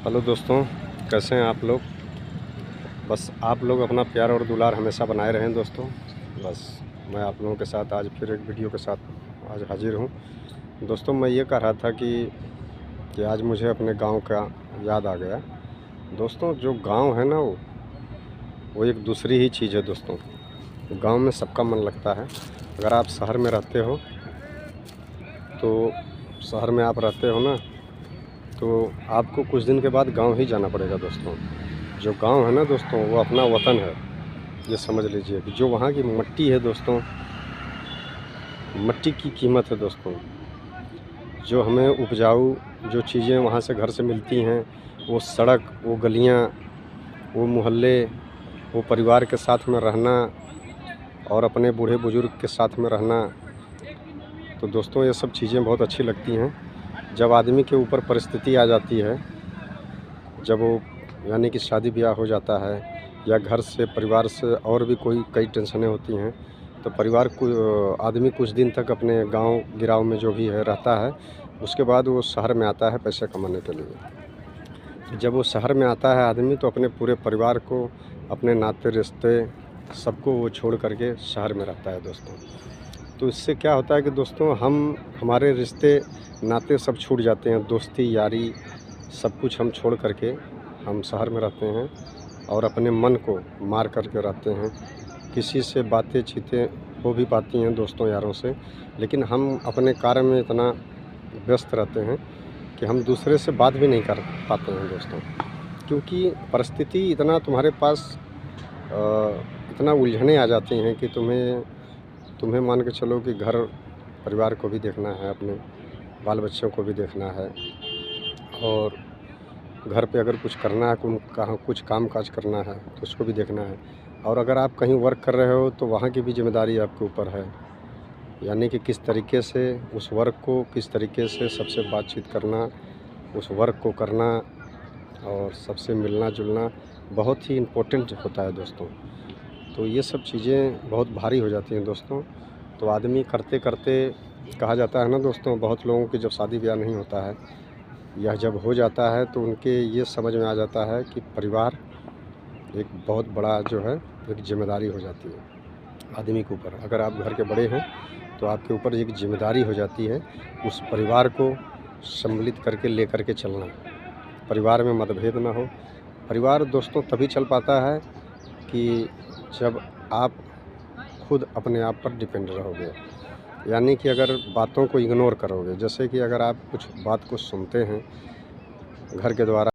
Hello दोस्तों, कैसे हैं आप लोग। बस आप लोग अपना प्यार और दुलार हमेशा बनाए रहें दोस्तों। बस मैं आप लोगों के साथ आज फिर एक वीडियो के साथ आज हाजिर हूँ। दोस्तों मैं ये कह रहा था कि आज मुझे अपने गांव का याद आ गया। दोस्तों जो गांव है ना वो एक दूसरी ही चीज़ है दोस्तों। गांव में सबका मन लगता है। अगर आप शहर में रहते हो तो शहर में आप रहते हो ना, तो आपको कुछ दिन के बाद गांव ही जाना पड़ेगा दोस्तों। जो गांव है ना दोस्तों, वो अपना वतन है। ये समझ लीजिए कि जो वहाँ की मिट्टी है दोस्तों, मिट्टी की कीमत है दोस्तों। जो हमें उपजाऊ जो चीज़ें वहाँ से घर से मिलती हैं, वो सड़क, वो गलियाँ, वो मोहल्ले, वो परिवार के साथ में रहना और अपने बूढ़े बुजुर्ग के साथ में रहना, तो दोस्तों ये सब चीज़ें बहुत अच्छी लगती हैं। जब आदमी के ऊपर परिस्थिति आ जाती है, जब वो यानी कि शादी ब्याह हो जाता है या घर से परिवार से और भी कोई कई टेंशनें होती हैं, तो परिवार को आदमी कुछ दिन तक अपने गांव गिराव में जो भी है रहता है। उसके बाद वो शहर में आता है पैसे कमाने के लिए। जब वो शहर में आता है आदमी, तो अपने पूरे परिवार को, अपने नाते रिश्ते सबको वो छोड़ करके शहर में रहता है दोस्तों। तो इससे क्या होता है कि दोस्तों हमारे रिश्ते नाते सब छूट जाते हैं। दोस्ती यारी सब कुछ हम छोड़ करके हम शहर में रहते हैं और अपने मन को मार करके रहते हैं। किसी से बातें चीतें हो भी पाती हैं दोस्तों यारों से, लेकिन हम अपने कार्य में इतना व्यस्त रहते हैं कि हम दूसरे से बात भी नहीं कर पाते हैं दोस्तों। क्योंकि परिस्थिति इतना तुम्हारे पास इतना उलझने आ जाती हैं कि तुम्हें मान के चलो कि घर परिवार को भी देखना है, अपने बाल बच्चों को भी देखना है, और घर पे अगर कुछ करना है, कुछ काम काज करना है तो उसको भी देखना है। और अगर आप कहीं वर्क कर रहे हो तो वहाँ की भी जिम्मेदारी आपके ऊपर है। यानी कि किस तरीके से उस वर्क को, किस तरीके से सबसे बातचीत करना, उस वर्क को करना और सबसे मिलना जुलना बहुत ही इम्पोर्टेंट होता है दोस्तों। तो ये सब चीज़ें बहुत भारी हो जाती हैं दोस्तों। तो आदमी करते करते, कहा जाता है ना दोस्तों, बहुत लोगों की जब शादी ब्याह नहीं होता है, यह जब हो जाता है तो उनके ये समझ में आ जाता है कि परिवार एक बहुत बड़ा जो है एक जिम्मेदारी हो जाती है आदमी के ऊपर। अगर आप घर के बड़े हैं तो आपके ऊपर एक जिम्मेदारी हो जाती है उस परिवार को सम्मिलित करके लेकर के चलना। परिवार में मतभेद ना हो। परिवार दोस्तों तभी चल पाता है कि जब आप खुद अपने आप पर डिपेंड रहोगे। यानी कि अगर बातों को इग्नोर करोगे, जैसे कि अगर आप कुछ बात को सुनते हैं घर के द्वारा